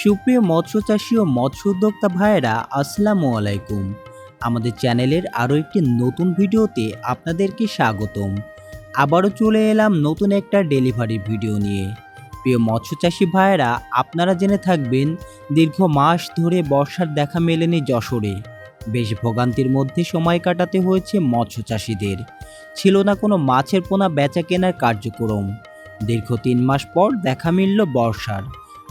সুপ্রিয় মৎস্য চাষী ও মৎস্য উদ্যোক্তা ভাইয়েরা, আসসালামু আলাইকুম। আমাদের চ্যানেলের আরও একটি নতুন ভিডিওতে আপনাদেরকে স্বাগতম। আবারও চলে এলাম নতুন একটা ডেলিভারি ভিডিও নিয়ে। প্রিয় মৎস্য চাষী ভাইয়েরা, আপনারা জেনে থাকবেন দীর্ঘ মাস ধরে বর্ষার দেখা মেলেনি যশোরে। বেশ ভোগান্তির মধ্যে সময় কাটাতে হয়েছে মৎস্য চাষীদের। ছিল না কোনো মাছের পোনা বেচা কেনার কার্যক্রম। দীর্ঘ 3 মাস পর দেখা মিলল বর্ষার।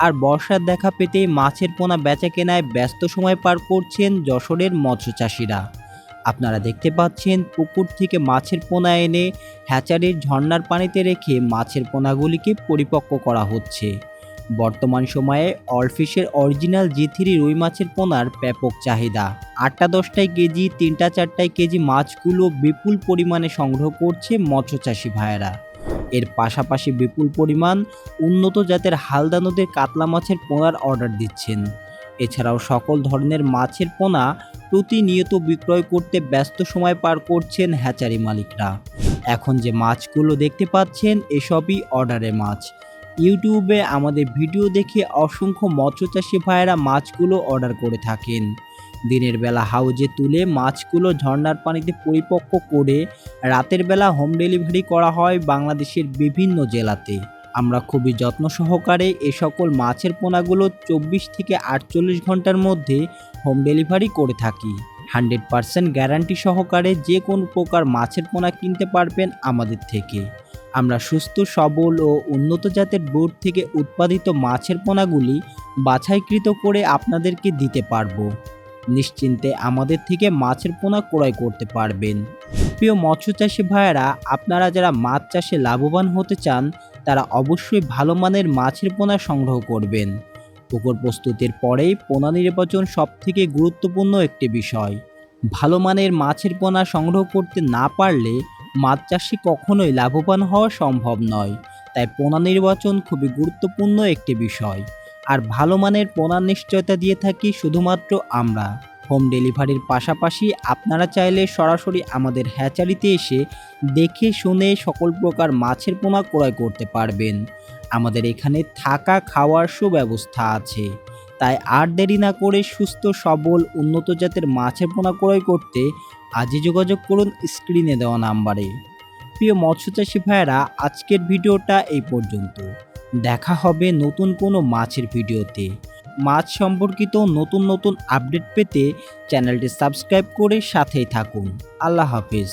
আর বর্ষার দেখা পেতেই মাছের পোনা বেচা কেনায় ব্যস্ত সময় পার করছেন যশোরের মৎস্য চাষিরা। আপনারা দেখতে পাচ্ছেন পুকুর থেকে মাছের পোনা এনে হ্যাচারির ঝর্ণার পানিতে রেখে মাছের পোনাগুলিকে পরিপক্ক করা হচ্ছে। বর্তমান সময়ে অলফিশের অরিজিনাল G3 রুই মাছের পোনার ব্যাপক চাহিদা। 8টা-10টায় কেজি, 3টা-4টায় কেজি মাছগুলো বিপুল পরিমাণে সংগ্রহ করছে মৎস্য চাষি ভাইয়েরা। এর পাশাপাশি বিপুল পরিমাণ উন্নত জাতের হালদা নদীর কাতলা মাছের পোনার অর্ডার দিচ্ছেন। এছাড়াও সকল ধরনের মাছের পোনা প্রতিনিয়ত বিক্রয় করতে ব্যস্ত সময় পার করছেন হ্যাচারি মালিকরা। এখন যে মাছগুলো দেখতে পাচ্ছেন, এসবই অর্ডারের মাছ। ইউটিউবে আমাদের ভিডিও দেখে অসংখ্য মৎস্যচাষী ভাইয়েরা মাছগুলো অর্ডার করে থাকেন। দিনের বেলা হাউজে তুলে মাছগুলো ঝর্ণার পানিতে পরিপক্ক করে রাতের বেলা হোম ডেলিভারি করা হয় বাংলাদেশের বিভিন্ন জেলাতে। আমরা খুবই যত্ন সহকারে এ সকল মাছের পোনাগুলো 24 থেকে 48 ঘন্টার মধ্যে হোম ডেলিভারি করে থাকি। 100% গ্যারান্টি সহকারে যে কোনো প্রকার মাছের পোনা কিনতে পারবেন আমাদের থেকে। আমরা সুস্থ সবল ও উন্নত জাতের বোট থেকে উৎপাদিত মাছের পোনাগুলি বাছাইকৃত করে আপনাদেরকে দিতে পারবো। নিশ্চিন্তে আমাদের থেকে মাছের পোনা ক্রয় করতে পারবেন। প্রিয় মৎস্য চাষী ভাইয়েরা, আপনারা যারা মাছ চাষে লাভবান হতে চান তারা অবশ্যই ভালো মানের মাছের পোনা সংগ্রহ করবেন। পুকুর প্রস্তুতির পরেই পোনা নির্বাচন সবথেকে গুরুত্বপূর্ণ একটি বিষয়। ভালো মানের মাছের পোনা সংগ্রহ করতে না পারলে মাছ চাষে কখনোই লাভবান হওয়া সম্ভব নয়। তাই পোনা নির্বাচন খুবই গুরুত্বপূর্ণ একটি বিষয়। আর ভালো মানের পোনার নিশ্চয়তা দিয়ে থাকি শুধুমাত্র আমরা। হোম ডেলিভারির পাশাপাশি আপনারা চাইলে সরাসরি আমাদের হ্যাচারিতে এসে দেখে শুনে সকল প্রকার মাছের পোনা ক্রয় করতে পারবেন। আমাদের এখানে থাকা খাওয়ার সুব্যবস্থা আছে। তাই আর দেরি না করে সুস্থ সবল উন্নত জাতের মাছের পোনা ক্রয় করতে আজই যোগাযোগ করুন স্ক্রিনে দেওয়া নাম্বারে। প্রিয় মৎস্যচাষী ভাইয়েরা, আজকের ভিডিওটা এই পর্যন্ত। দেখা হবে নতুন কোনো মাছের ভিডিওতে। মাছ সম্পর্কিত নতুন নতুন আপডেট পেতে চ্যানেলটি সাবস্ক্রাইব করে সাথেই থাকুন। আল্লাহ হাফেজ।